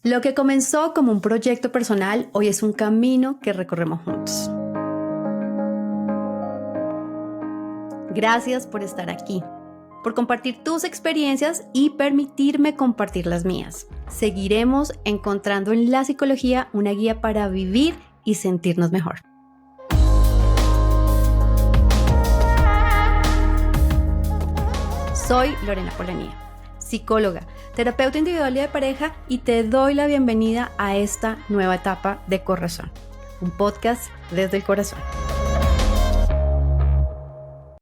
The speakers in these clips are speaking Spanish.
Lo que comenzó como un proyecto personal hoy es un camino que recorremos juntos. Gracias por estar aquí, por compartir tus experiencias y permitirme compartir las mías. Seguiremos encontrando en la psicología una guía para vivir y sentirnos mejor. Soy Lorena Polanía, psicóloga, terapeuta individual y de pareja, y te doy la bienvenida a esta nueva etapa de Corazón, un podcast desde el corazón.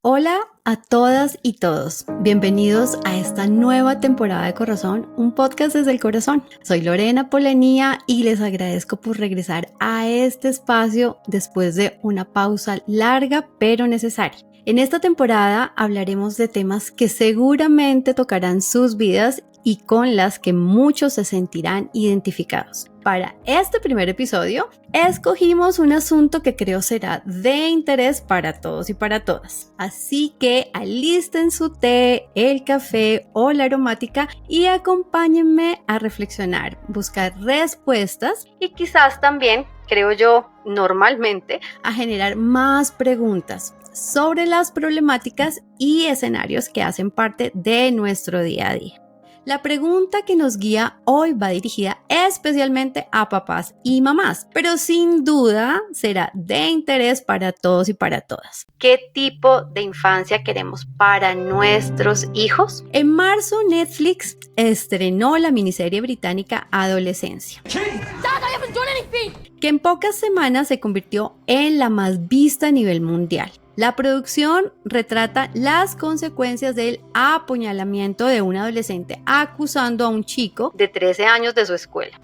Hola a todas y todos, bienvenidos a esta nueva temporada de Corazón, un podcast desde el corazón. Soy Lorena Polanía y les agradezco por regresar a este espacio después de una pausa larga pero necesaria. En esta temporada hablaremos de temas que seguramente tocarán sus vidas y con las que muchos se sentirán identificados. Para este primer episodio, escogimos un asunto que creo será de interés para todos y para todas. Así que alisten su té, el café o la aromática y acompáñenme a reflexionar, buscar respuestas y quizás también, creo yo, normalmente, a generar más preguntas sobre las problemáticas y escenarios que hacen parte de nuestro día a día. La pregunta que nos guía hoy va dirigida especialmente a papás y mamás, pero sin duda será de interés para todos y para todas. ¿Qué tipo de infancia queremos para nuestros hijos? En marzo, Netflix estrenó la miniserie británica Adolescencia, que en pocas semanas se convirtió en la más vista a nivel mundial. La producción retrata las consecuencias del apuñalamiento de un adolescente acusando a un chico de 13 años de su escuela.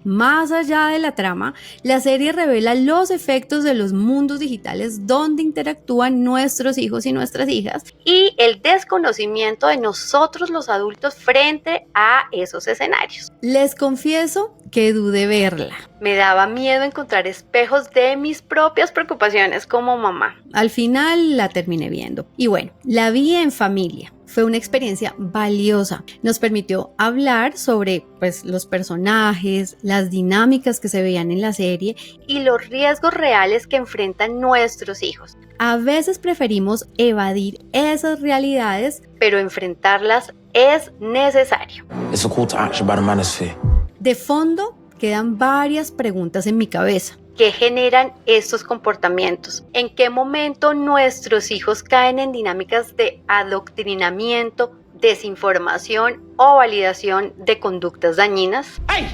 Más allá de la trama, la serie revela los efectos de los mundos digitales donde interactúan nuestros hijos y nuestras hijas y el desconocimiento de nosotros los adultos frente a esos escenarios. Les confieso que dudé verla. Me daba miedo encontrar espejos de mis propias preocupaciones como mamá. Al final la terminé viendo. Y bueno, la vi en familia. Fue una experiencia valiosa. Nos permitió hablar sobre los personajes, las dinámicas que se veían en la serie y los riesgos reales que enfrentan nuestros hijos. A veces preferimos evadir esas realidades, pero enfrentarlas es necesario. It's a call to action by the manosphere. De fondo, quedan varias preguntas en mi cabeza. ¿Qué generan estos comportamientos? ¿En qué momento nuestros hijos caen en dinámicas de adoctrinamiento, desinformación o validación de conductas dañinas? ¡Ay!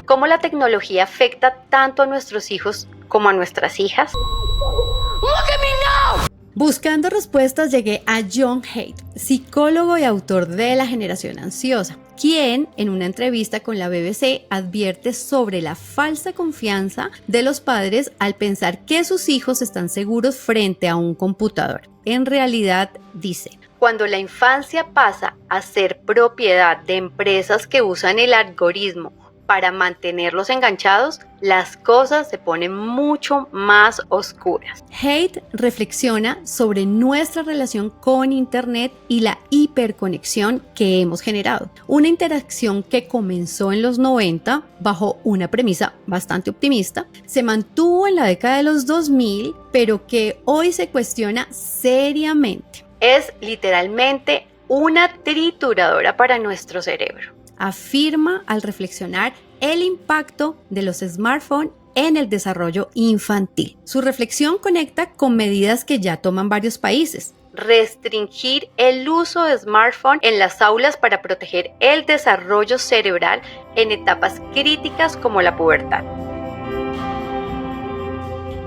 ¿Cómo la tecnología afecta tanto a nuestros hijos como a nuestras hijas? ¡Look at me now! Buscando respuestas llegué a John Haidt, psicólogo y autor de La Generación Ansiosa, quien en una entrevista con la BBC advierte sobre la falsa confianza de los padres al pensar que sus hijos están seguros frente a un computador. En realidad, dice, cuando la infancia pasa a ser propiedad de empresas que usan el algoritmo para mantenerlos enganchados, las cosas se ponen mucho más oscuras. Haidt reflexiona sobre nuestra relación con Internet y la hiperconexión que hemos generado. Una interacción que comenzó en los 90 bajo una premisa bastante optimista, se mantuvo en la década de los 2000, pero que hoy se cuestiona seriamente. Es literalmente una trituradora para nuestro cerebro. Afirma al reflexionar el impacto de los smartphones en el desarrollo infantil. Su reflexión conecta con medidas que ya toman varios países. Restringir el uso de smartphone en las aulas para proteger el desarrollo cerebral en etapas críticas como la pubertad.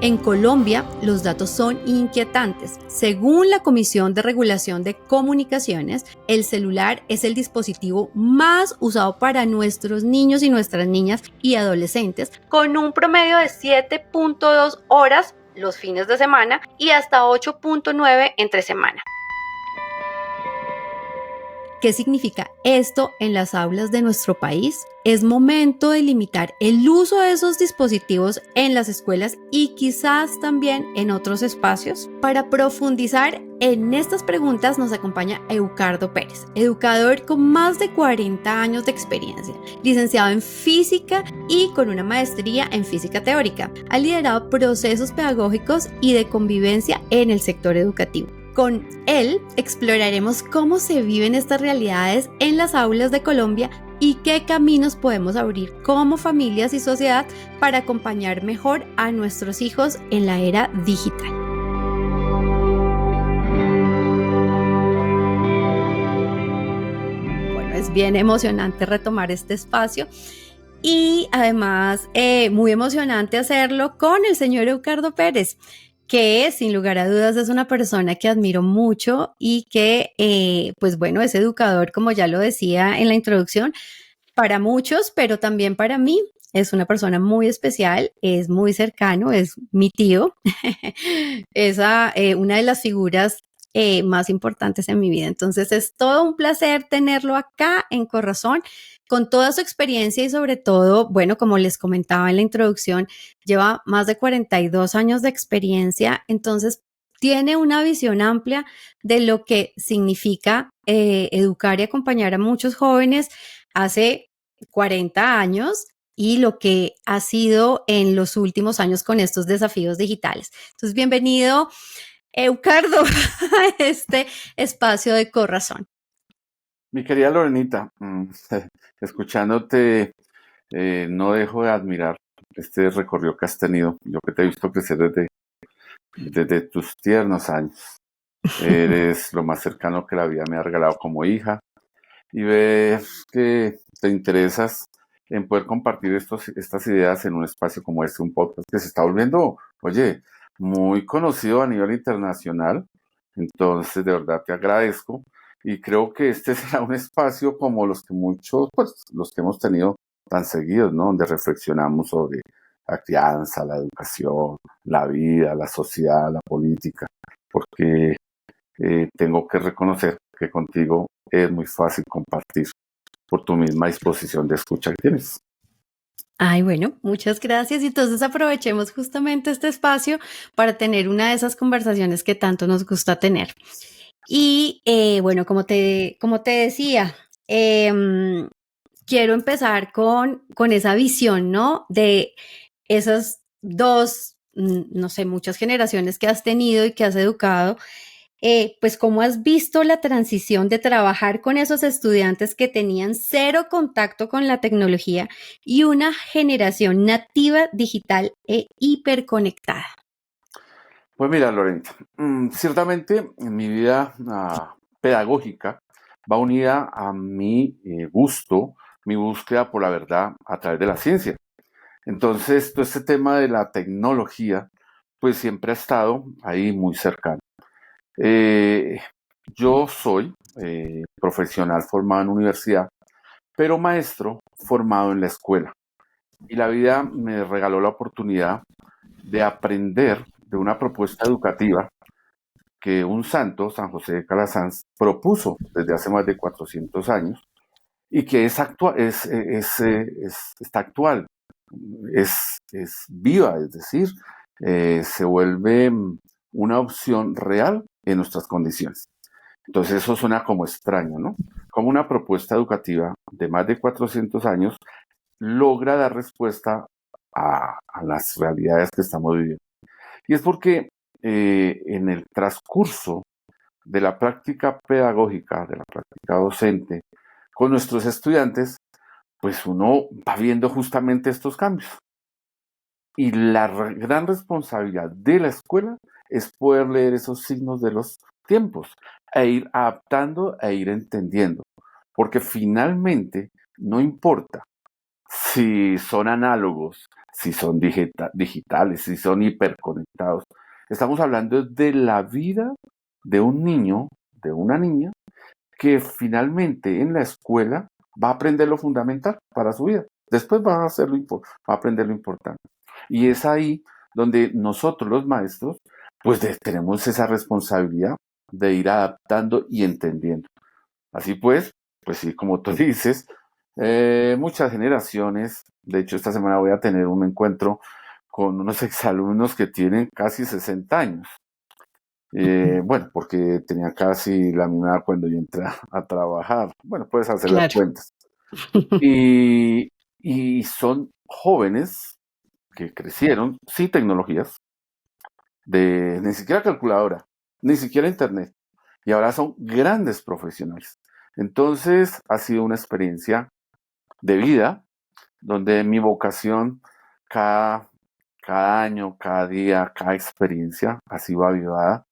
En Colombia, los datos son inquietantes. Según la Comisión de Regulación de Comunicaciones, el celular es el dispositivo más usado para nuestros niños y nuestras niñas y adolescentes, con un promedio de 7.2 horas los fines de semana y hasta 8.9 entre semana. ¿Qué significa esto en las aulas de nuestro país? Es momento de limitar el uso de esos dispositivos en las escuelas y quizás también en otros espacios. Para profundizar en estas preguntas nos acompaña Eucardo Pérez, educador con más de 40 años de experiencia, licenciado en física y con una maestría en física teórica. Ha liderado procesos pedagógicos y de convivencia en el sector educativo. Con él exploraremos cómo se viven estas realidades en las aulas de Colombia y qué caminos podemos abrir como familias y sociedad para acompañar mejor a nuestros hijos en la era digital. Bueno, es bien emocionante retomar este espacio y además muy emocionante hacerlo con el señor Eucardo Pérez, que sin lugar a dudas es una persona que admiro mucho y que, pues bueno, es educador, como ya lo decía en la introducción, para muchos, pero también para mí. Es una persona muy especial, es muy cercano, es mi tío, es una de las figuras más importantes en mi vida. Entonces es todo un placer tenerlo acá en Corrazón con toda su experiencia y sobre todo, bueno, como les comentaba en la introducción, lleva más de 42 años de experiencia, entonces tiene una visión amplia de lo que significa educar y acompañar a muchos jóvenes hace 40 años y lo que ha sido en los últimos años con estos desafíos digitales. Entonces, bienvenido, Eucardo, a este espacio de Corrazón. Mi querida Lorenita, escuchándote, no dejo de admirar este recorrido que has tenido. Yo que te he visto crecer desde tus tiernos años. Eres lo más cercano que la vida me ha regalado como hija y ves que te interesas en poder compartir estas ideas en un espacio como este, un podcast que se está volviendo, oye, muy conocido a nivel internacional. Entonces, de verdad te agradezco y creo que este será un espacio como los que muchos, pues los que hemos tenido tan seguidos, ¿no? Donde reflexionamos sobre la crianza, la educación, la vida, la sociedad, la política, porque tengo que reconocer que contigo es muy fácil compartir por tu misma disposición de escucha que tienes. Ay, bueno, muchas gracias. Y entonces aprovechemos justamente este espacio para tener una de esas conversaciones que tanto nos gusta tener. Y bueno, como te decía, quiero empezar con esa visión, ¿no? De esas dos, no sé, muchas generaciones que has tenido y que has educado. Pues cómo has visto la transición de trabajar con esos estudiantes que tenían cero contacto con la tecnología y una generación nativa digital e hiperconectada. Pues mira, Lorenta, ciertamente mi vida pedagógica va unida a mi gusto, mi búsqueda por la verdad a través de la ciencia. Entonces, todo este tema de la tecnología, pues siempre ha estado ahí muy cercano. Yo soy profesional formado en universidad, pero maestro formado en la escuela. Y la vida me regaló la oportunidad de aprender de una propuesta educativa que un santo, San José de Calasanz, propuso desde hace más de 400 años y que está actual, es viva, es decir, se vuelve una opción real en nuestras condiciones. Entonces eso suena como extraño, ¿no? Como una propuesta educativa de más de 400 años logra dar respuesta a las realidades que estamos viviendo. Y es porque en el transcurso de la práctica pedagógica, de la práctica docente, con nuestros estudiantes, pues uno va viendo justamente estos cambios. Y la gran responsabilidad de la escuela es poder leer esos signos de los tiempos e ir adaptando e ir entendiendo. Porque finalmente no importa si son análogos, si son digitales, si son hiperconectados. Estamos hablando de la vida de un niño, de una niña, que finalmente en la escuela va a aprender lo fundamental para su vida. Después va a aprender lo importante. Y es ahí donde nosotros los maestros, pues tenemos esa responsabilidad de ir adaptando y entendiendo. Así pues sí, como tú dices, muchas generaciones, de hecho esta semana voy a tener un encuentro con unos exalumnos que tienen casi 60 años. Bueno, porque tenía casi la misma edad cuando yo entré a trabajar. Bueno, puedes hacer las Claro. cuentas. Y, y son jóvenes que crecieron sin tecnologías, de ni siquiera calculadora, ni siquiera internet, y ahora son grandes profesionales. Entonces ha sido una experiencia de vida donde mi vocación cada, cada año, cada día, cada experiencia ha sido avivada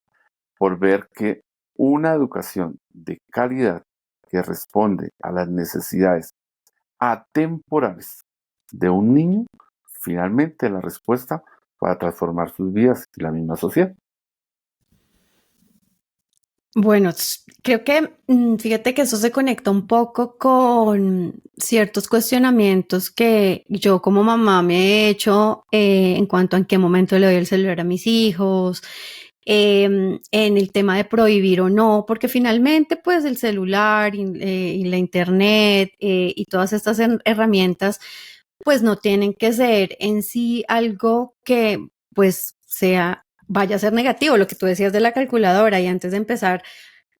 por ver que una educación de calidad que responde a las necesidades atemporales de un niño, finalmente la respuesta para transformar sus vidas y la misma sociedad. Bueno, creo que fíjate que eso se conecta un poco con ciertos cuestionamientos que yo como mamá me he hecho en cuanto a en qué momento le doy el celular a mis hijos, en el tema de prohibir o no, porque finalmente pues el celular y la internet y todas estas herramientas pues no tienen que ser en sí algo que pues vaya a ser negativo, lo que tú decías de la calculadora y antes de empezar,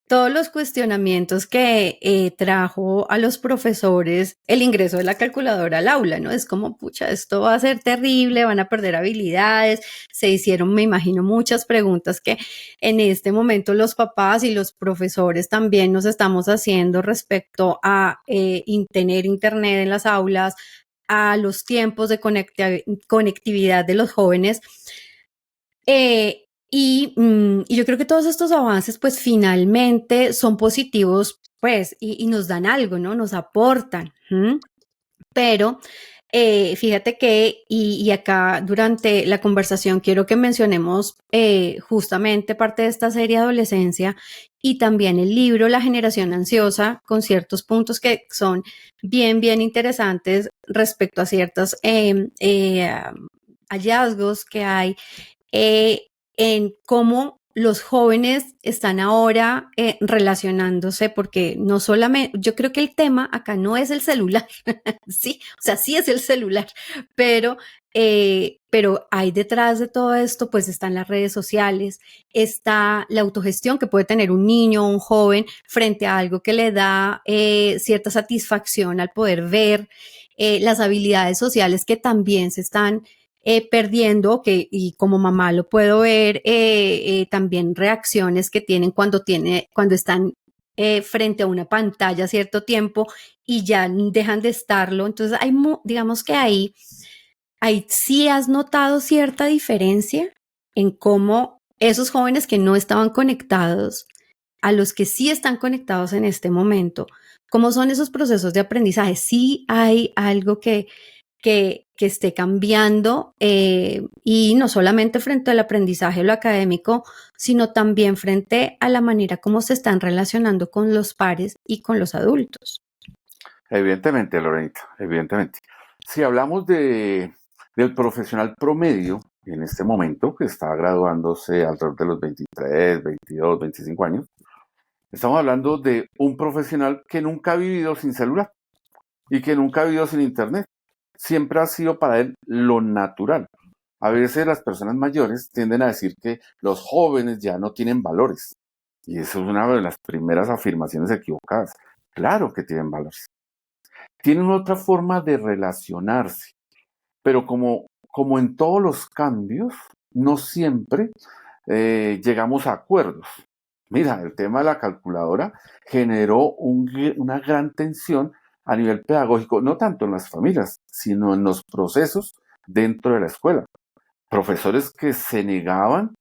todos los cuestionamientos que trajo a los profesores el ingreso de la calculadora al aula, ¿no? Es como, pucha, esto va a ser terrible, van a perder habilidades, se hicieron, me imagino, muchas preguntas que en este momento los papás y los profesores también nos estamos haciendo respecto a tener internet en las aulas, a los tiempos de conectividad de los jóvenes. Y yo creo que todos estos avances, pues finalmente son positivos, pues, y nos dan algo, ¿no? Nos aportan. Pero fíjate que, y acá durante la conversación quiero que mencionemos justamente parte de esta serie Adolescencia y también el libro La generación ansiosa, con ciertos puntos que son bien, bien interesantes respecto a ciertos hallazgos que hay eh, en cómo los jóvenes están ahora relacionándose, porque no solamente, yo creo que el tema acá no es el celular, sí, o sea, sí es el celular, pero hay detrás de todo esto, pues están las redes sociales, está la autogestión que puede tener un niño o un joven frente a algo que le da cierta satisfacción al poder ver las habilidades sociales que también se están perdiendo, y como mamá lo puedo ver, también reacciones que tienen cuando están frente a una pantalla cierto tiempo y ya dejan de estarlo. Entonces, digamos que ahí sí has notado cierta diferencia en cómo esos jóvenes que no estaban conectados, a los que sí están conectados en este momento, cómo son esos procesos de aprendizaje. Sí hay algo que esté cambiando y no solamente frente al aprendizaje, lo académico, sino también frente a la manera como se están relacionando con los pares y con los adultos. Evidentemente, Lorenita, evidentemente. Si hablamos del profesional promedio en este momento, que está graduándose alrededor de los 23, 22, 25 años, estamos hablando de un profesional que nunca ha vivido sin celular y que nunca ha vivido sin internet. Siempre ha sido para él lo natural. A veces las personas mayores tienden a decir que los jóvenes ya no tienen valores. Y eso es una de las primeras afirmaciones equivocadas. Claro que tienen valores. Tienen otra forma de relacionarse, pero como en todos los cambios, no siempre llegamos a acuerdos. Mira, el tema de la calculadora generó una gran tensión a nivel pedagógico, no tanto en las familias, sino en los procesos dentro de la escuela. Profesores que se negaban,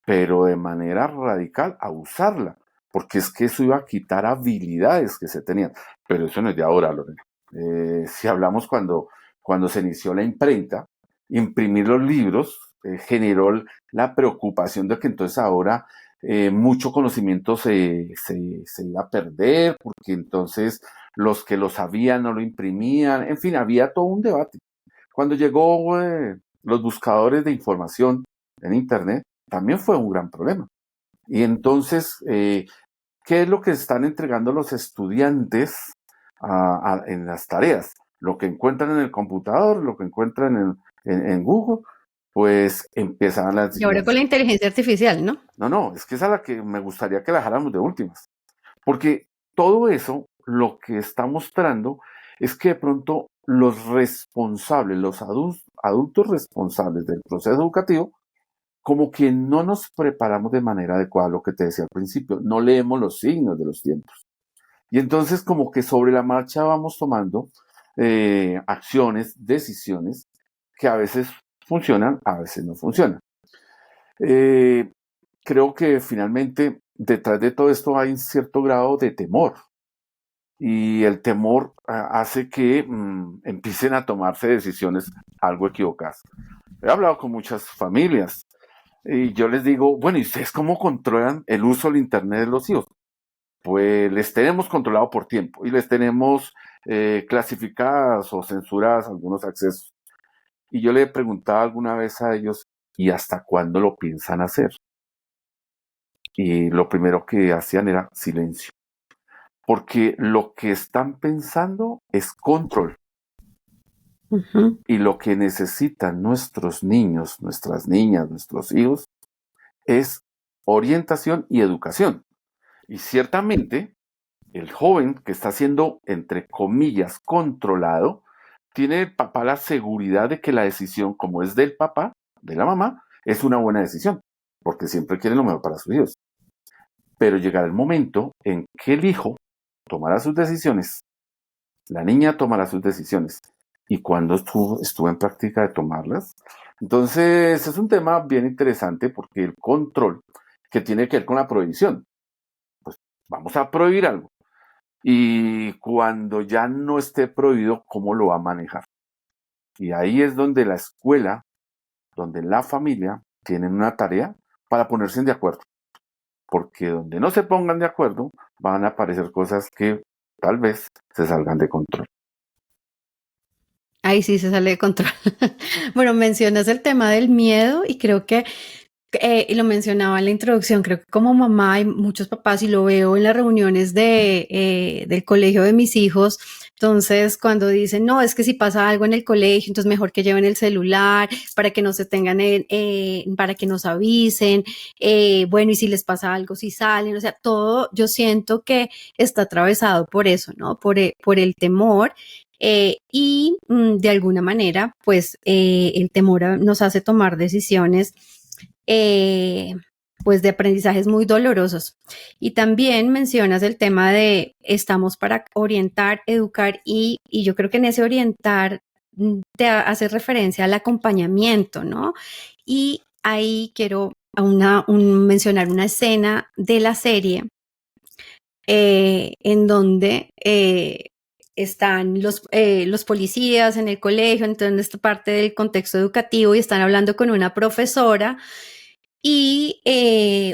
pero de manera radical, a usarla, porque es que eso iba a quitar habilidades que se tenían. Pero eso no es de ahora, Lorena. Si hablamos cuando se inició la imprenta, imprimir los libros generó la preocupación de que entonces ahora mucho conocimiento se iba a perder, porque entonces los que lo sabían no lo imprimían, en fin, había todo un debate. Cuando llegó los buscadores de información en Internet, también fue un gran problema. Y entonces ¿Qué es lo que están entregando los estudiantes en las tareas? Lo que encuentran en el computador, lo que encuentran en Google, pues empiezan Y ahora con la inteligencia artificial, ¿no? No, es que esa es la que me gustaría que la dejáramos de últimas. Porque todo eso lo que está mostrando es que de pronto los responsables, los adultos responsables del proceso educativo, como que no nos preparamos de manera adecuada, lo que te decía al principio, no leemos los signos de los tiempos. Y entonces como que sobre la marcha vamos tomando acciones, decisiones que a veces funcionan, a veces no funcionan. Creo que finalmente detrás de todo esto hay un cierto grado de temor. Y el temor hace que empiecen a tomarse decisiones algo equivocadas. He hablado con muchas familias y yo les digo, bueno, ¿y ustedes cómo controlan el uso del Internet de los hijos? Pues les tenemos controlado por tiempo y les tenemos clasificadas o censuradas algunos accesos. Y yo le preguntaba alguna vez a ellos, ¿y hasta cuándo lo piensan hacer? Y lo primero que hacían era silencio, porque lo que están pensando es control. Ujú. Y lo que necesitan nuestros niños, nuestras niñas, nuestros hijos, es orientación y educación. Y ciertamente, el joven que está siendo, entre comillas, controlado, tiene el papá la seguridad de que la decisión, como es del papá, de la mamá, es una buena decisión, porque siempre quieren lo mejor para sus hijos. Pero llegará el momento en que el hijo tomará sus decisiones, la niña tomará sus decisiones, y cuando estuvo en práctica de tomarlas. Entonces, es un tema bien interesante porque el control que tiene que ver con la prohibición, pues vamos a prohibir algo. Y cuando ya no esté prohibido, ¿cómo lo va a manejar? Y ahí es donde la escuela, donde la familia tienen una tarea para ponerse de acuerdo. Porque donde no se pongan de acuerdo, van a aparecer cosas que tal vez se salgan de control. Ahí sí se sale de control. Bueno, mencionas el tema del miedo y creo que, y lo mencionaba en la introducción, creo que como mamá hay muchos papás y lo veo en las reuniones del colegio de mis hijos. Entonces, cuando dicen, no, es que si pasa algo en el colegio, entonces mejor que lleven el celular para que no se tengan, para que nos avisen. Bueno, y si les pasa algo, si salen, o sea, todo yo siento que está atravesado por eso, ¿no? Por el temor. De alguna manera, pues el temor nos hace tomar decisiones eh, pues de aprendizajes muy dolorosos. Y también mencionas el tema de estamos para orientar, educar y yo creo que en ese orientar te hace referencia al acompañamiento, ¿no? Y ahí quiero mencionar una escena de la serie en donde están los policías en el colegio, entonces esta parte del contexto educativo y están hablando con una profesora y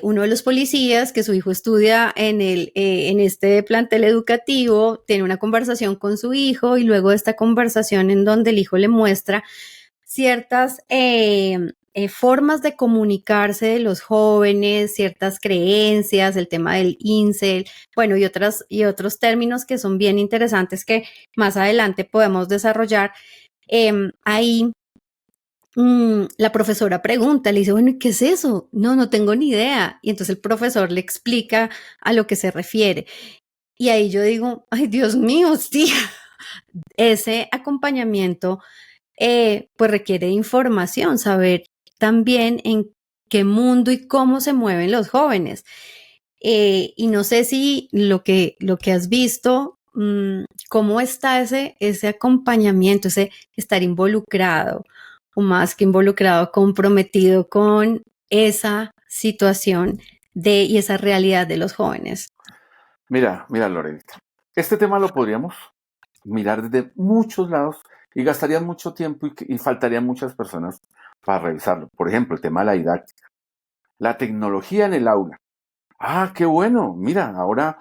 uno de los policías que su hijo estudia en este plantel educativo tiene una conversación con su hijo y luego de esta conversación en donde el hijo le muestra ciertas formas de comunicarse de los jóvenes, ciertas creencias, el tema del incel, bueno, y otros términos que son bien interesantes que más adelante podemos desarrollar. Ahí la profesora pregunta, le dice, bueno, ¿y qué es eso? No, no tengo ni idea. Y entonces el profesor le explica a lo que se refiere. Y ahí yo digo, ay, Dios mío, sí, ese acompañamiento pues requiere información, saber también en qué mundo y cómo se mueven los jóvenes. Y no sé si lo que has visto, cómo está ese acompañamiento, ese estar involucrado o más que involucrado, comprometido con esa situación y esa realidad de los jóvenes. Mira, Lorenita, este tema lo podríamos mirar desde muchos lados y gastaría mucho tiempo y faltarían muchas personas para revisarlo. Por ejemplo, el tema de la didáctica, la tecnología en el aula. Ah, qué bueno. Mira, ahora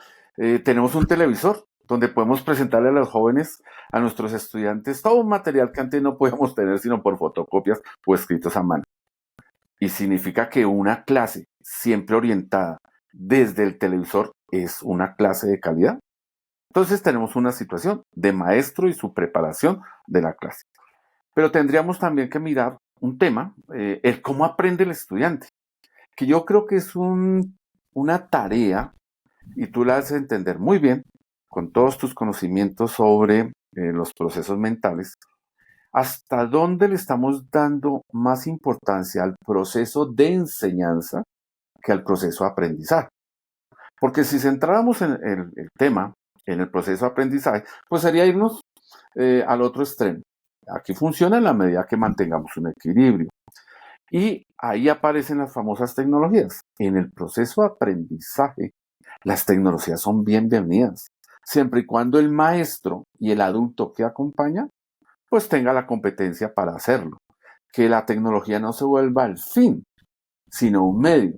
tenemos un televisor donde podemos presentarle a los jóvenes, a nuestros estudiantes, todo un material que antes no podíamos tener sino por fotocopias o escritos a mano. Y significa que una clase siempre orientada desde el televisor es una clase de calidad. Entonces tenemos una situación de maestro y su preparación de la clase. Pero tendríamos también que mirar un tema, el cómo aprende el estudiante, que yo creo que es una tarea, y tú la haces entender muy bien, con todos tus conocimientos sobre los procesos mentales, hasta dónde le estamos dando más importancia al proceso de enseñanza que al proceso de aprendizaje. Porque si centráramos en el tema, en el proceso de aprendizaje, pues sería irnos al otro extremo. Aquí funciona en la medida que mantengamos un equilibrio. Y ahí aparecen las famosas tecnologías. En el proceso de aprendizaje, las tecnologías son bienvenidas, siempre y cuando el maestro y el adulto que acompaña, pues tenga la competencia para hacerlo. Que la tecnología no se vuelva el fin, sino un medio.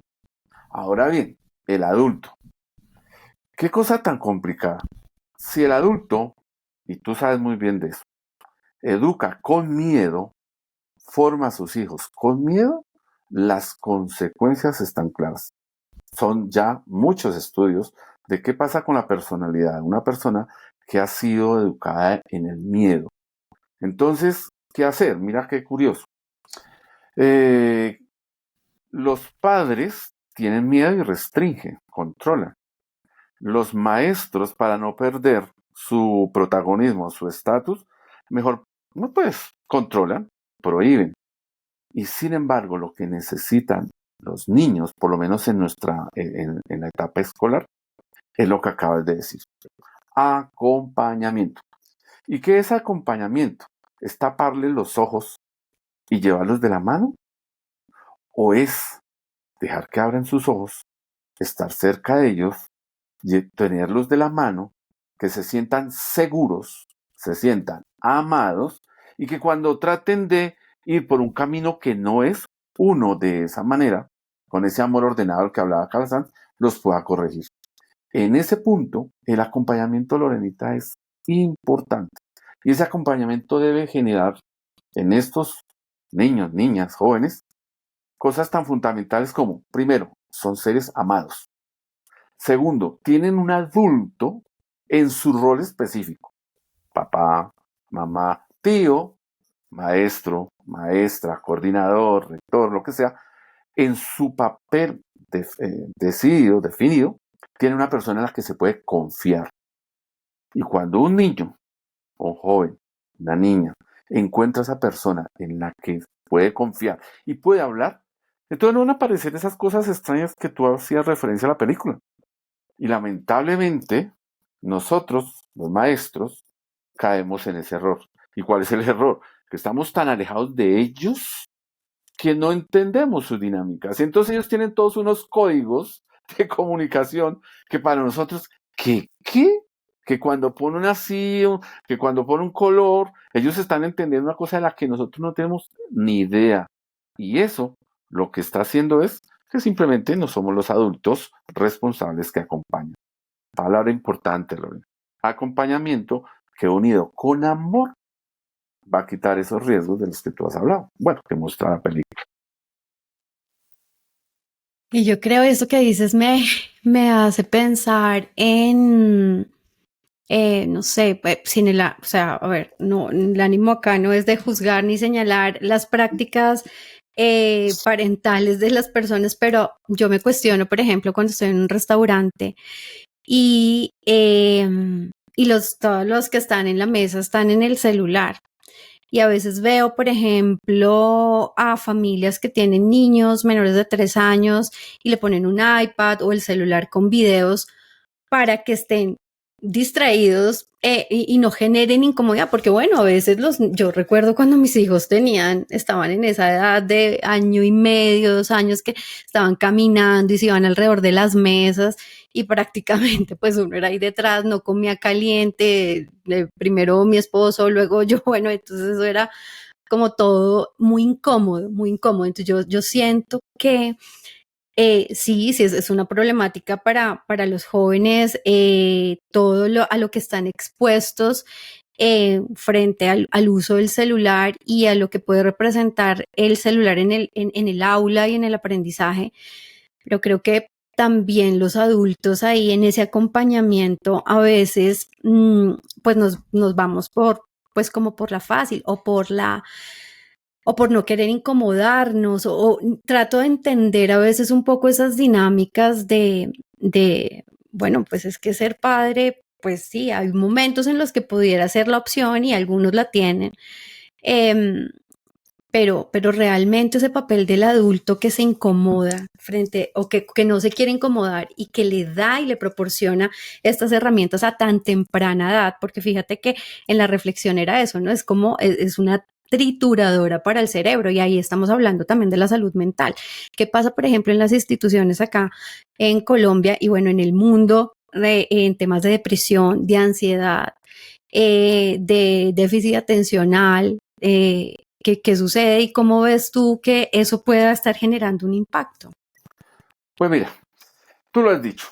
Ahora bien, el adulto. ¿Qué cosa tan complicada? Si el adulto, y tú sabes muy bien de eso, educa con miedo, forma a sus hijos con miedo, las consecuencias están claras. Son ya muchos estudios de qué pasa con la personalidad de una persona que ha sido educada en el miedo. Entonces, ¿qué hacer? Mira qué curioso. Los padres tienen miedo y restringen, controlan. Los maestros, para no perder su protagonismo, su estatus, mejor, no pues, controlan, prohíben. Y sin embargo, lo que necesitan los niños, por lo menos en la etapa escolar, es lo que acabas de decir. Acompañamiento. ¿Y qué es acompañamiento? ¿Es taparles los ojos y llevarlos de la mano? ¿O es dejar que abran sus ojos, estar cerca de ellos, y tenerlos de la mano, que se sientan seguros, se sientan amados, y que cuando traten de ir por un camino que no es uno de esa manera, con ese amor ordenado del que hablaba Calazán, los pueda corregir? En ese punto, el acompañamiento, Lorenita, es importante. Y ese acompañamiento debe generar en estos niños, niñas, jóvenes, cosas tan fundamentales como, primero, son seres amados. Segundo, tienen un adulto en su rol específico. Papá, mamá, tío, maestro, maestra, coordinador, rector, lo que sea, en su papel decidido, definido, tiene una persona en la que se puede confiar. Y cuando un niño o joven, una niña, encuentra a esa persona en la que puede confiar y puede hablar, entonces no van a aparecer esas cosas extrañas que tú hacías referencia a la película. Y lamentablemente, nosotros, los maestros, caemos en ese error. ¿Y cuál es el error? Que estamos tan alejados de ellos que no entendemos sus dinámicas. Entonces ellos tienen todos unos códigos de comunicación que para nosotros, ¿qué? Que cuando ponen así, que cuando ponen un color, ellos están entendiendo una cosa de la que nosotros no tenemos ni idea. Y eso lo que está haciendo es que simplemente no somos los adultos responsables que acompañan. Palabra importante, Lorena. Acompañamiento que unido con amor va a quitar esos riesgos de los que tú has hablado. Bueno, que muestra la película. Y yo creo eso que dices me hace pensar en, no sé, pues, o sea, a ver, no, el ánimo acá no es de juzgar ni señalar las prácticas parentales de las personas, pero yo me cuestiono, por ejemplo, cuando estoy en un restaurante y todos los que están en la mesa están en el celular. Y a veces veo, por ejemplo, a familias que tienen niños menores de 3 años y le ponen un iPad o el celular con videos para que estén distraídos y no generen incomodidad, porque bueno, a veces yo recuerdo cuando mis hijos estaban en esa edad de 1.5 años, 2 años, que estaban caminando y se iban alrededor de las mesas y prácticamente pues uno era ahí detrás, no comía caliente, primero mi esposo, luego yo, bueno, entonces eso era como todo muy incómodo, muy incómodo. Entonces yo siento que sí, es una problemática para los jóvenes, a lo que están expuestos frente al uso del celular y a lo que puede representar el celular en el aula y en el aprendizaje. Pero creo que también los adultos ahí en ese acompañamiento a veces pues nos vamos por, pues como por la fácil o por no querer incomodarnos, o trato de entender a veces un poco esas dinámicas bueno, pues es que ser padre, pues sí, hay momentos en los que pudiera ser la opción y algunos la tienen, em, pero realmente ese papel del adulto que se incomoda frente o que no se quiere incomodar y que le da y le proporciona estas herramientas a tan temprana edad, porque fíjate que en la reflexión era eso, ¿no? Es como, es una trituradora para el cerebro y ahí estamos hablando también de la salud mental. ¿Qué pasa, por ejemplo, en las instituciones acá en Colombia y bueno, en el mundo en temas de depresión, de ansiedad, de déficit atencional? ¿Qué sucede y cómo ves tú que eso pueda estar generando un impacto? Pues mira, tú lo has dicho.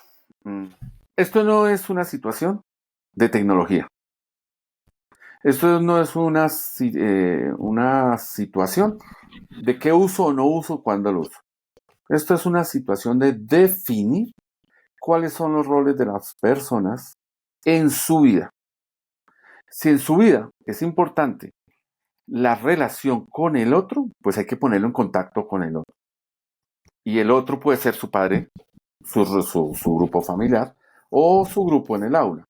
Esto no es una situación de tecnología. Esto no es una situación de qué uso o no uso, cuándo lo uso. Esto es una situación de definir cuáles son los roles de las personas en su vida. Si en su vida es importante la relación con el otro, pues hay que ponerlo en contacto con el otro. Y el otro puede ser su padre, su grupo familiar o su grupo en el aula.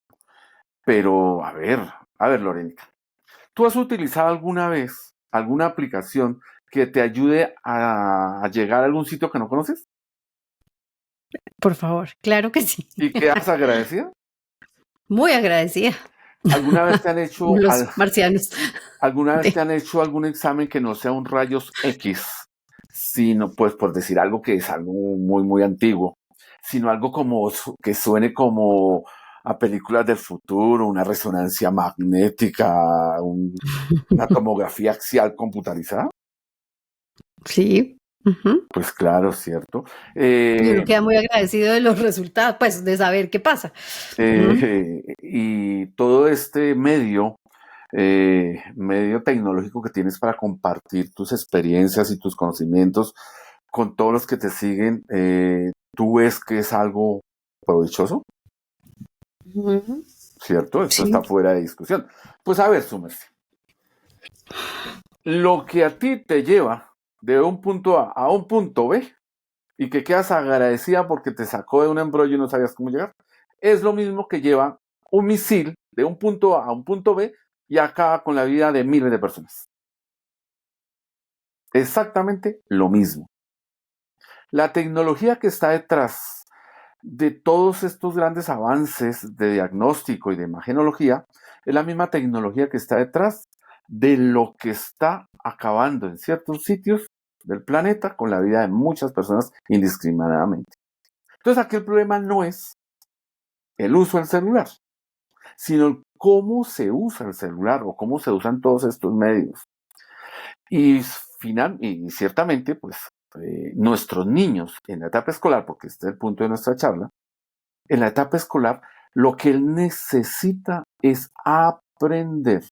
Pero, a ver, Lorenita, ¿tú has utilizado alguna vez alguna aplicación que te ayude a llegar a algún sitio que no conoces? Por favor, claro que sí. ¿Y quedas agradecida? Muy agradecida. ¿Alguna vez te han hecho, Como los marcianos. alguna vez te Sí. han hecho algún examen que no sea un rayos X, sino, pues, por decir algo que es algo muy, muy antiguo, sino algo como que suene como a películas del futuro, una resonancia magnética, una tomografía axial computarizada? Sí. Ujú. Pues claro, cierto. Y uno Eh, queda muy agradecido de los resultados, pues de saber qué pasa. Mm. y todo este medio tecnológico que tienes para compartir tus experiencias y tus conocimientos con todos los que te siguen, ¿tú ves que es algo provechoso? Ujú. ¿Cierto? Esto está Sí. fuera de discusión. Pues a ver, Sumersi, lo que a ti te lleva de un punto A un punto B y que quedas agradecida porque te sacó de un embrollo y no sabías cómo llegar, es lo mismo que lleva un misil de un punto A un punto B y acaba con la vida de miles de personas. Exactamente lo mismo. La tecnología que está detrás de todos estos grandes avances de diagnóstico y de imagenología es la misma tecnología que está detrás de lo que está acabando en ciertos sitios del planeta con la vida de muchas personas indiscriminadamente. Entonces aquí el problema no es el uso del celular, sino cómo se usa el celular o cómo se usan todos estos medios. Y ciertamente, pues nuestros niños en la etapa escolar, porque este es el punto de nuestra charla, en la etapa escolar lo que él necesita es aprender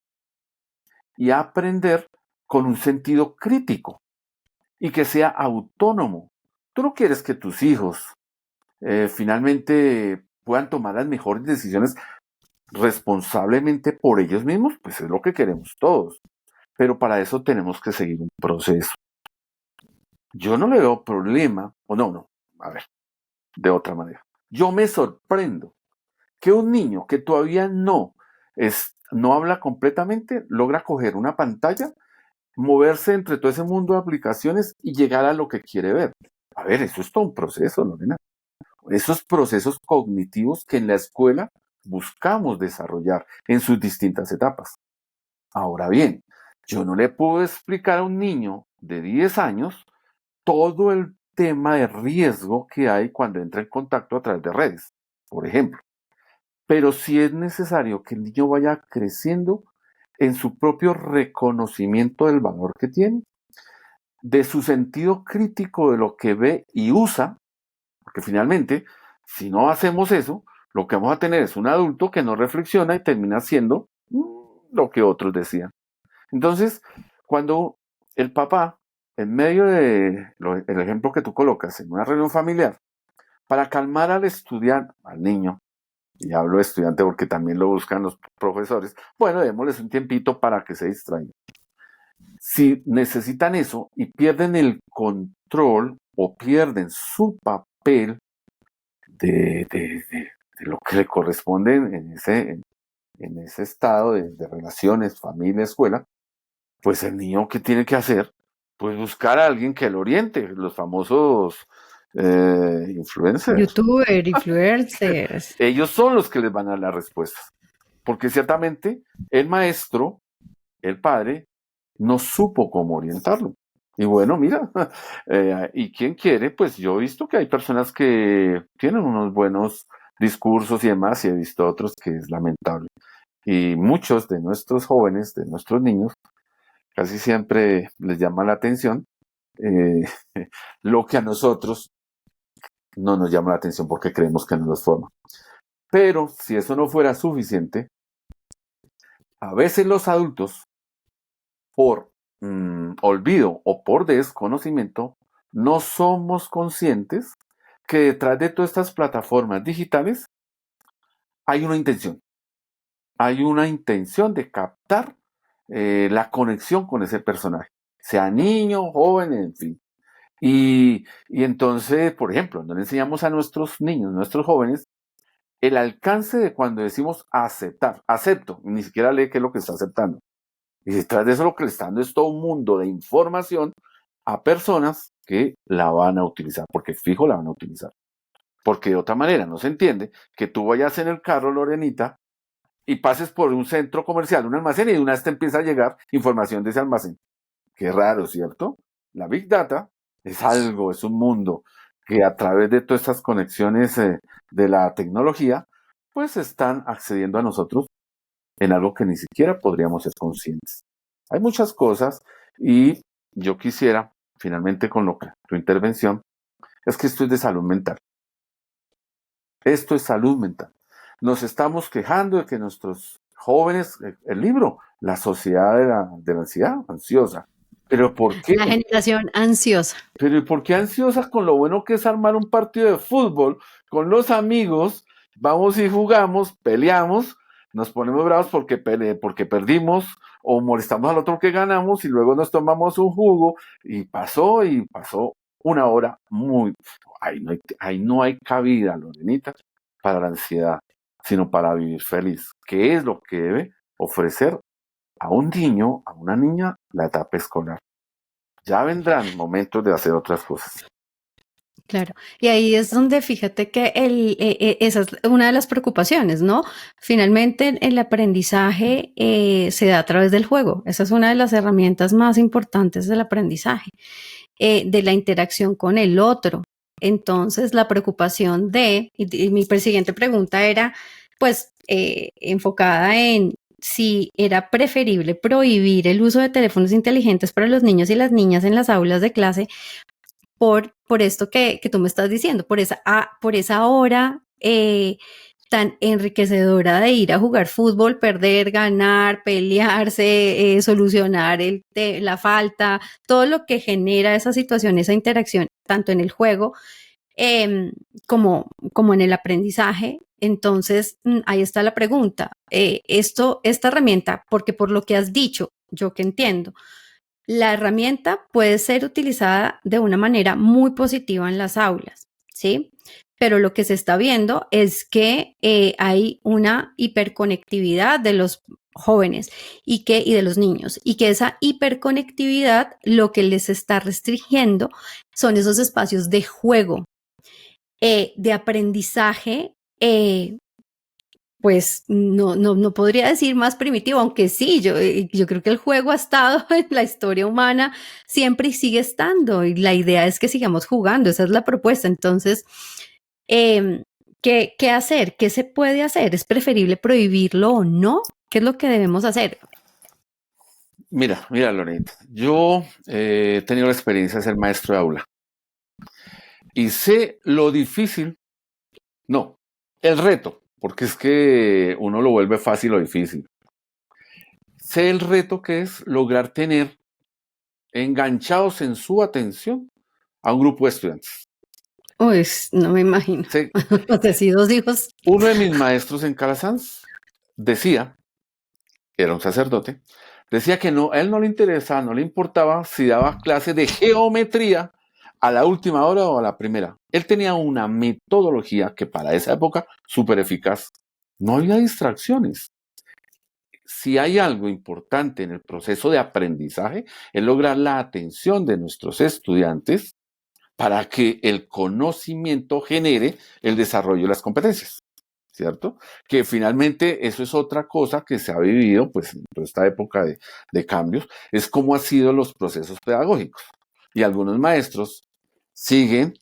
y aprender con un sentido crítico y que sea autónomo. Tú no quieres que tus hijos finalmente puedan tomar las mejores decisiones responsablemente por ellos mismos, pues es lo que queremos todos. Pero para eso tenemos que seguir un proceso. Yo no le veo problema, o no, a ver, de otra manera. Yo me sorprendo que un niño que todavía no habla completamente logra coger una pantalla, moverse entre todo ese mundo de aplicaciones y llegar a lo que quiere ver. A ver, eso es todo un proceso, Lorena. Esos procesos cognitivos que en la escuela buscamos desarrollar en sus distintas etapas. Ahora bien, yo no le puedo explicar a un niño de 10 años todo el tema de riesgo que hay cuando entra en contacto a través de redes, por ejemplo. Pero sí es necesario que el niño vaya creciendo en su propio reconocimiento del valor que tiene, de su sentido crítico de lo que ve y usa, porque finalmente, si no hacemos eso, lo que vamos a tener es un adulto que no reflexiona y termina siendo lo que otros decían. Entonces, cuando el papá, en medio de el ejemplo que tú colocas en una reunión familiar, para calmar al estudiante, al niño, y hablo de estudiante porque también lo buscan los profesores, bueno, démosles un tiempito para que se distraigan. Si necesitan eso y pierden el control o pierden su papel de lo que le corresponde en ese estado de relaciones, familia, escuela, pues el niño, ¿qué tiene que hacer? Pues buscar a alguien que lo oriente, los famosos influencers. Youtuber, influencers. Ellos son los que les van a dar las respuestas. Porque ciertamente el maestro, el padre, no supo cómo orientarlo. Y bueno, mira, y quien quiere, pues yo he visto que hay personas que tienen unos buenos discursos y demás, y he visto otros que es lamentable. Y muchos de nuestros jóvenes, de nuestros niños, casi siempre les llama la atención eh, lo que a nosotros no nos llama la atención porque creemos que no nos forma. Pero si eso no fuera suficiente, a veces los adultos, por olvido o por desconocimiento, no somos conscientes que detrás de todas estas plataformas digitales hay una intención. Hay una intención de captar la conexión con ese personaje, sea niño, joven, en fin. Y entonces, por ejemplo, no le enseñamos a nuestros niños, nuestros jóvenes, el alcance de cuando decimos aceptar, acepto, ni siquiera lee qué es lo que está aceptando. Y detrás de eso lo que le está dando es todo un mundo de información a personas que la van a utilizar, porque fijo la van a utilizar. Porque de otra manera no se entiende que tú vayas en el carro, Lorenita, y pases por un centro comercial, un almacén, y de una vez te empieza a llegar información de ese almacén. Qué raro, ¿cierto? La Big Data es algo, es un mundo que a través de todas estas conexiones de la tecnología, pues están accediendo a nosotros en algo que ni siquiera podríamos ser conscientes. Hay muchas cosas y yo quisiera, finalmente con lo que tu intervención, es que esto es de salud mental. Esto es salud mental. Nos estamos quejando de que nuestros jóvenes, el libro, la sociedad de la ansiedad, ansiosa. ¿Pero por qué? La generación ansiosa. Pero ¿y por qué ansiosa con lo bueno que es armar un partido de fútbol con los amigos? Vamos y jugamos, peleamos, nos ponemos bravos porque perdimos o molestamos al otro que ganamos y luego nos tomamos un jugo y pasó una hora muy... Ahí no hay cabida, Lorenita, para la ansiedad, sino para vivir feliz, que es lo que debe ofrecer a un niño, a una niña, la etapa escolar. Ya vendrán momentos de hacer otras cosas. Claro, y ahí es donde fíjate que esa es una de las preocupaciones, ¿no? Finalmente el aprendizaje se da a través del juego. Esa es una de las herramientas más importantes del aprendizaje, de la interacción con el otro. Entonces, la preocupación y mi siguiente pregunta era, pues, enfocada en si era preferible prohibir el uso de teléfonos inteligentes para los niños y las niñas en las aulas de clase por esto que tú me estás diciendo, por esa hora tan enriquecedora de ir a jugar fútbol, perder, ganar, pelearse, solucionar la falta, todo lo que genera esa situación, esa interacción, tanto en el juego como en el aprendizaje. Entonces, ahí está la pregunta. Esta herramienta, porque por lo que has dicho, yo que entiendo, la herramienta puede ser utilizada de una manera muy positiva en las aulas, ¿sí? Pero lo que se está viendo es que hay una hiperconectividad de los jóvenes y de los niños, y que esa hiperconectividad lo que les está restringiendo son esos espacios de juego, de aprendizaje, pues no podría decir más primitivo, aunque sí, yo creo que el juego ha estado en la historia humana siempre y sigue estando, y la idea es que sigamos jugando, esa es la propuesta. Entonces, ¿qué hacer? ¿Qué se puede hacer? ¿Es preferible prohibirlo o no? ¿Qué es lo que debemos hacer? Mira, Lorena, yo he tenido la experiencia de ser maestro de aula y sé lo difícil, no, el reto, porque es que uno lo vuelve fácil o difícil. Sé el reto que es lograr tener enganchados en su atención a un grupo de estudiantes. Uy, no me imagino. Sí, O sea, sí, 2 hijos. uno de mis maestros en Calasanz decía, era un sacerdote, decía que no, a él no le interesaba, no le importaba si daba clase de geometría a la última hora o a la primera. Él tenía una metodología que para esa época súper eficaz. No había distracciones. Si hay algo importante en el proceso de aprendizaje, es lograr la atención de nuestros estudiantes para que el conocimiento genere el desarrollo de las competencias, ¿cierto? Que finalmente eso es otra cosa que se ha vivido, pues, en toda esta época de cambios, es cómo han sido los procesos pedagógicos. Y algunos maestros siguen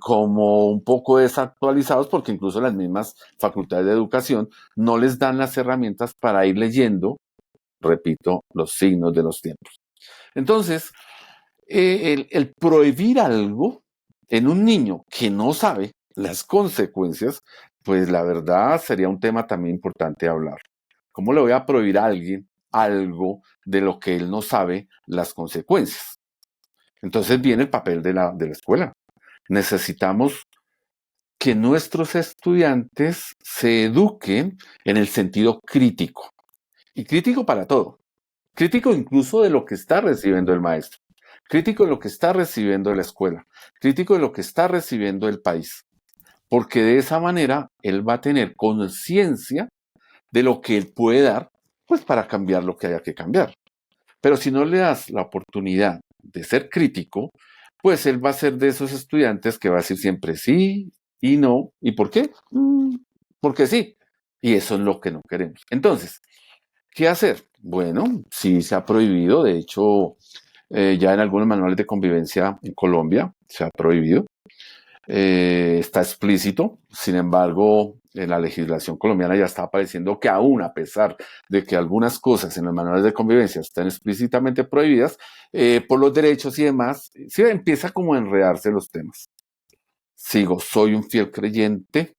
como un poco desactualizados porque incluso las mismas facultades de educación no les dan las herramientas para ir leyendo, repito, los signos de los tiempos. Entonces, el prohibir algo en un niño que no sabe las consecuencias, pues la verdad sería un tema también importante hablar. ¿Cómo le voy a prohibir a alguien algo de lo que él no sabe las consecuencias? Entonces viene el papel de la escuela. Necesitamos que nuestros estudiantes se eduquen en el sentido crítico. Y crítico para todo. Crítico incluso de lo que está recibiendo el maestro. Crítico de lo que está recibiendo la escuela. Crítico de lo que está recibiendo el país. Porque de esa manera él va a tener conciencia de lo que él puede dar, pues para cambiar lo que haya que cambiar. Pero si no le das la oportunidad de ser crítico, pues él va a ser de esos estudiantes que va a decir siempre sí y no. ¿Y por qué? Porque sí. Y eso es lo que no queremos. Entonces, ¿qué hacer? Bueno, sí se ha prohibido, de hecho, ya en algunos manuales de convivencia en Colombia se ha prohibido, está explícito, sin embargo, en la legislación colombiana ya está apareciendo que aún a pesar de que algunas cosas en los manuales de convivencia están explícitamente prohibidas, por los derechos y demás, sí empieza como a enredarse los temas. Sigo, soy un fiel creyente,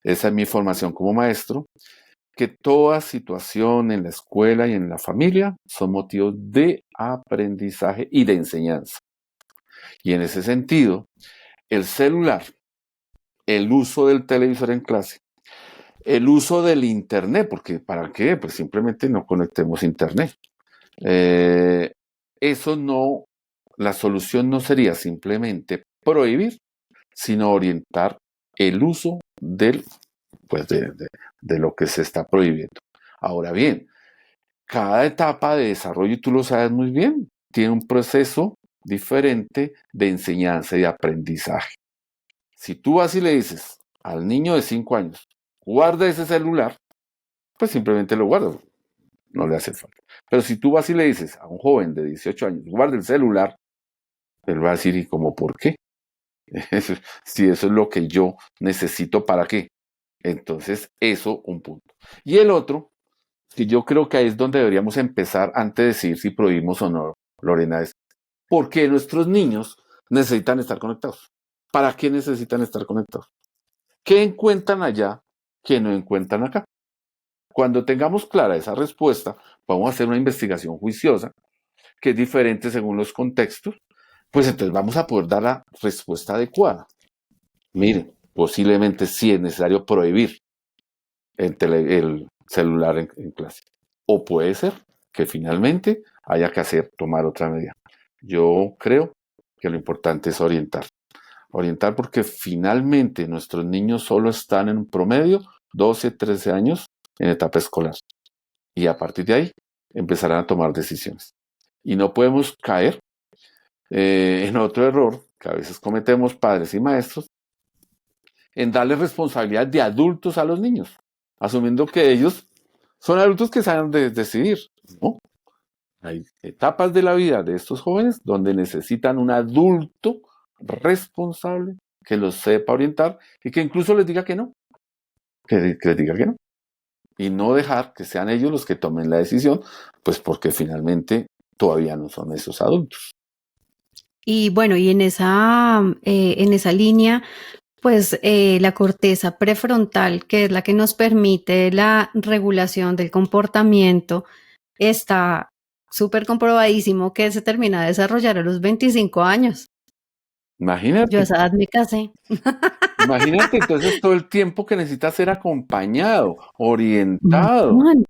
esa es mi formación como maestro, que toda situación en la escuela y en la familia son motivos de aprendizaje y de enseñanza. Y en ese sentido, el celular, el uso del televisor en clase, el uso del internet, porque ¿para qué? Pues simplemente no conectemos internet. Eh, eso no, la solución no sería simplemente prohibir, sino orientar el uso pues de lo que se está prohibiendo. Ahora bien, cada etapa de desarrollo, y tú lo sabes muy bien, tiene un proceso diferente de enseñanza y de aprendizaje. Si tú vas y le dices al niño de 5 años, guarda ese celular, pues simplemente lo guarda, no le hace falta. Pero si tú vas y le dices a un joven de 18 años, guarda el celular, él va a decir, ¿y cómo por qué? Si eso es lo que yo necesito, ¿para qué? Entonces, eso un punto. Y el otro, que yo creo que ahí es donde deberíamos empezar antes de decir si prohibimos o no, Lorena, es ¿por qué nuestros niños necesitan estar conectados? ¿Para qué necesitan estar conectados? ¿Qué encuentran allá que no encuentran acá? Cuando tengamos clara esa respuesta, vamos a hacer una investigación juiciosa, que es diferente según los contextos, pues entonces vamos a poder dar la respuesta adecuada. Miren, posiblemente sí es necesario prohibir el celular en clase. O puede ser que finalmente haya que tomar otra medida. Yo creo que lo importante es orientar. Orientar porque finalmente nuestros niños solo están en un promedio 12, 13 años en etapa escolar. Y a partir de ahí empezarán a tomar decisiones. Y no podemos caer en otro error que a veces cometemos padres y maestros, en darle responsabilidad de adultos a los niños, asumiendo que ellos son adultos que saben decidir. ¿No? Hay etapas de la vida de estos jóvenes donde necesitan un adulto responsable que los sepa orientar y que incluso les diga que no, que les diga que no. Y no dejar que sean ellos los que tomen la decisión, pues porque finalmente todavía no son esos adultos. Y bueno, y en esa línea, pues la corteza prefrontal, que es la que nos permite la regulación del comportamiento, está súper comprobadísimo que se termina de desarrollar a los 25 años. Yo a Imagínate, esa edad me casé. imagínate entonces todo el tiempo que necesitas ser acompañado, Un orientado. montón.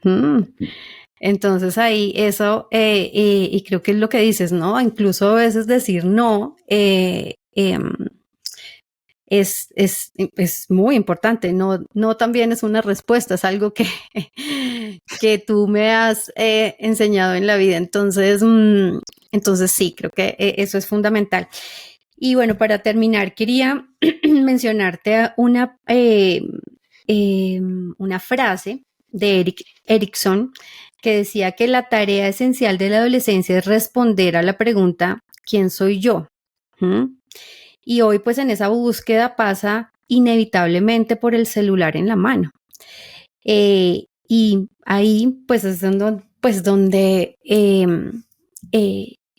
Mm. Entonces ahí eso, y creo que es lo que dices, ¿no? Incluso a veces decir no es muy importante. No, no también es una respuesta, es algo que, que tú me has enseñado en la vida. Entonces sí, creo que eso es fundamental. Y bueno, para terminar, quería mencionarte una frase de Erik Erikson que decía que la tarea esencial de la adolescencia es responder a la pregunta ¿quién soy yo? ¿Mm? Y hoy pues en esa búsqueda pasa inevitablemente por el celular en la mano. Y ahí pues es donde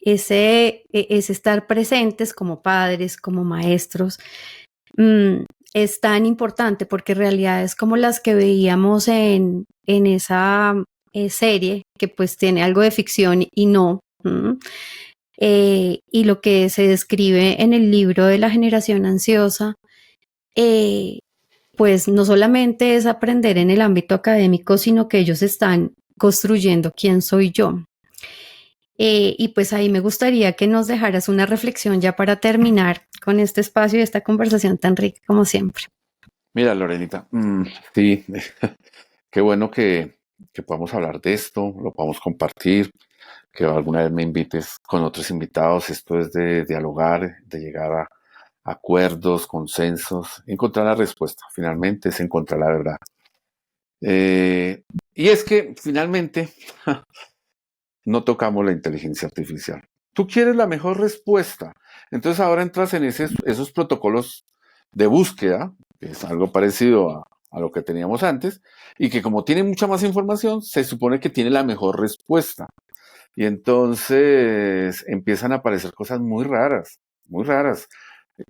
ese estar presentes como padres, como maestros, mm, es tan importante porque realidades como las que veíamos en esa serie, que pues tiene algo de ficción y no, y lo que se describe en el libro de la generación ansiosa, eh, pues no solamente es aprender en el ámbito académico, sino que ellos están construyendo quién soy yo. Y pues ahí me gustaría que nos dejaras una reflexión ya para terminar con este espacio y esta conversación tan rica como siempre. Mira, Lorenita, sí, qué bueno que podamos hablar de esto, lo podamos compartir, que alguna vez me invites con otros invitados. Esto es de dialogar, de llegar a acuerdos, consensos, encontrar la respuesta. Finalmente es encontrar la verdad. Y es que finalmente no tocamos la inteligencia artificial. Tú quieres la mejor respuesta. Entonces ahora entras en esos protocolos de búsqueda, que es algo parecido a lo que teníamos antes, y que como tiene mucha más información, se supone que tiene la mejor respuesta. Y entonces empiezan a aparecer cosas muy raras, muy raras.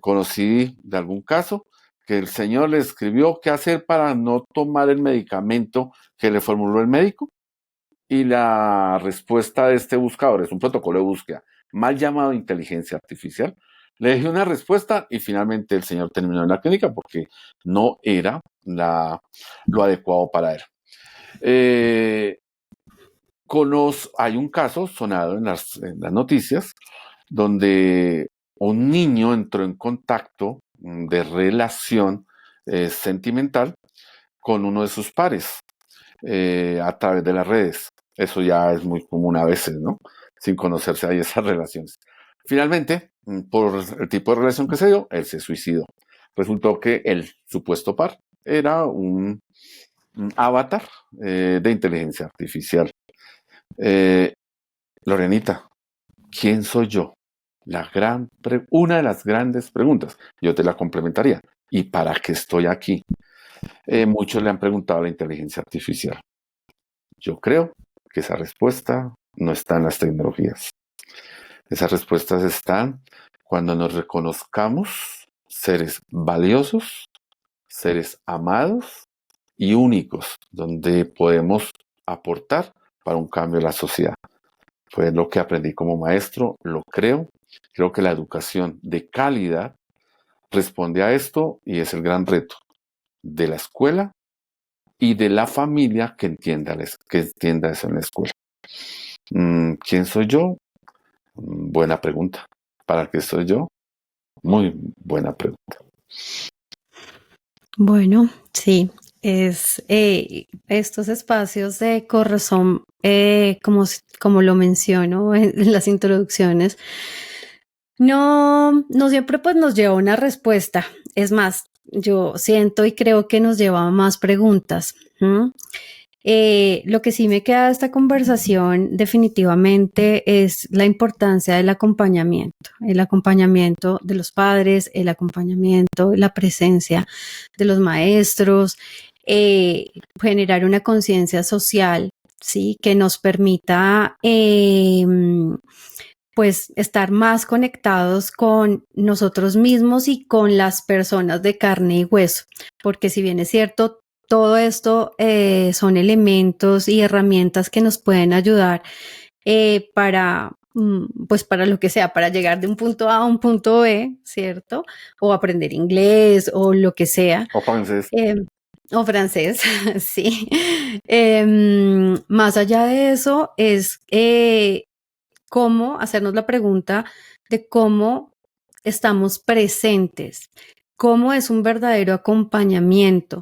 Conocí de algún caso que el señor le escribió qué hacer para no tomar el medicamento que le formuló el médico, y la respuesta de este buscador es un protocolo de búsqueda, mal llamado inteligencia artificial. Le dejé una respuesta y finalmente el señor terminó en la clínica porque no era lo adecuado para él. Eh, Hay un caso sonado en las noticias donde un niño entró en contacto de relación sentimental con uno de sus pares a través de las redes. Eso ya es muy común a veces, ¿no? Sin conocerse hay esas relaciones. Finalmente, por el tipo de relación que se dio, él se suicidó. Resultó que el supuesto par era un avatar de inteligencia artificial. Eh, Lorenita, ¿quién soy yo? Una de las grandes preguntas. Yo te la complementaría. ¿Y para qué estoy aquí? Muchos le han preguntado a la inteligencia artificial. Yo creo que esa respuesta no está en las tecnologías. Esas respuestas están cuando nos reconozcamos seres valiosos, seres amados y únicos, donde podemos aportar para un cambio en la sociedad. Fue lo que aprendí como maestro, lo creo. Creo que la educación de calidad responde a esto y es el gran reto de la escuela y de la familia que entienda eso en la escuela. ¿Quién soy yo? Buena pregunta. ¿Para qué soy yo? Muy buena pregunta. Bueno, sí, es estos espacios de correzón, como lo menciono en las introducciones, no siempre pues nos lleva a una respuesta. Es más, yo siento y creo que nos lleva a más preguntas. Lo que sí me queda de esta conversación definitivamente es la importancia del acompañamiento, el acompañamiento de los padres, el acompañamiento, la presencia de los maestros, generar una conciencia social, ¿sí? Que nos permita pues estar más conectados con nosotros mismos y con las personas de carne y hueso, porque si bien es cierto, todo esto son elementos y herramientas que nos pueden ayudar para pues para lo que sea, para llegar de un punto A a un punto B, ¿cierto? O aprender inglés o lo que sea. O francés. O francés, sí. Más allá de eso es cómo hacernos la pregunta de cómo estamos presentes, cómo es un verdadero acompañamiento,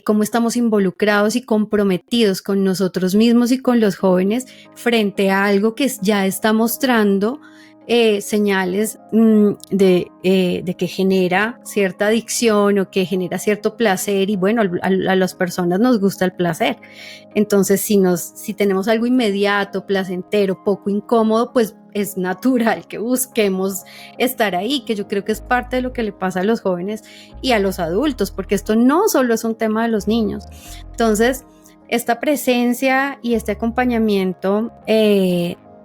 cómo estamos involucrados y comprometidos con nosotros mismos y con los jóvenes frente a algo que ya está mostrando señales de que genera cierta adicción o que genera cierto placer, y bueno, a las personas nos gusta el placer. Entonces, si tenemos algo inmediato, placentero, poco incómodo, pues es natural que busquemos estar ahí, que yo creo que es parte de lo que le pasa a los jóvenes y a los adultos, porque esto no solo es un tema de los niños. Entonces, esta presencia y este acompañamiento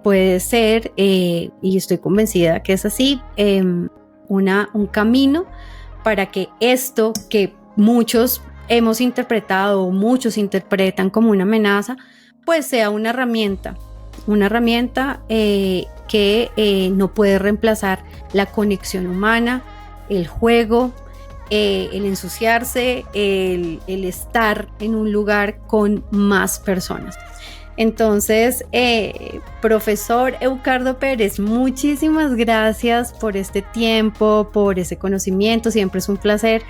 puede ser, y estoy convencida que es así, un camino para que esto que muchos hemos interpretado o muchos interpretan como una amenaza, pues sea una herramienta que no puede reemplazar la conexión humana, el juego, el ensuciarse, el estar en un lugar con más personas. Entonces, profesor Eucardo Pérez, muchísimas gracias por este tiempo, por ese conocimiento. Siempre es un placer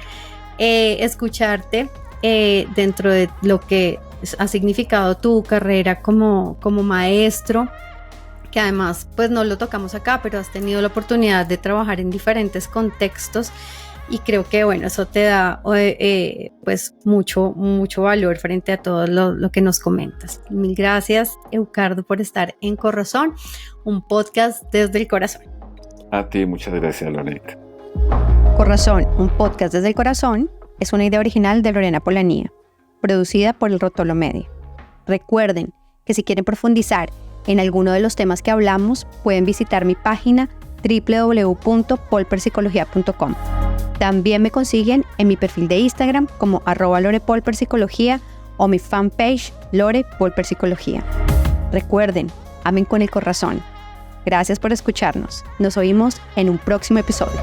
escucharte dentro de lo que ha significado tu carrera como maestro, que además pues no lo tocamos acá, pero has tenido la oportunidad de trabajar en diferentes contextos. Y creo que, bueno, eso te da pues mucho valor frente a todo lo que nos comentas. Mil gracias, Eucardo, por estar en Corrazón, un podcast desde el corazón. A ti, muchas gracias, Lorena. Corrazón, un podcast desde el corazón, es una idea original de Lorena Polanía, producida por El Rotolo Media. Recuerden que si quieren profundizar en alguno de los temas que hablamos, pueden visitar mi página www.polperpsicología.com. También me consiguen en mi perfil de Instagram como @lorepolperpsicología o mi fanpage Lore Polper Psicología. Recuerden, amen con el corazón. Gracias por escucharnos. Nos oímos en un próximo episodio.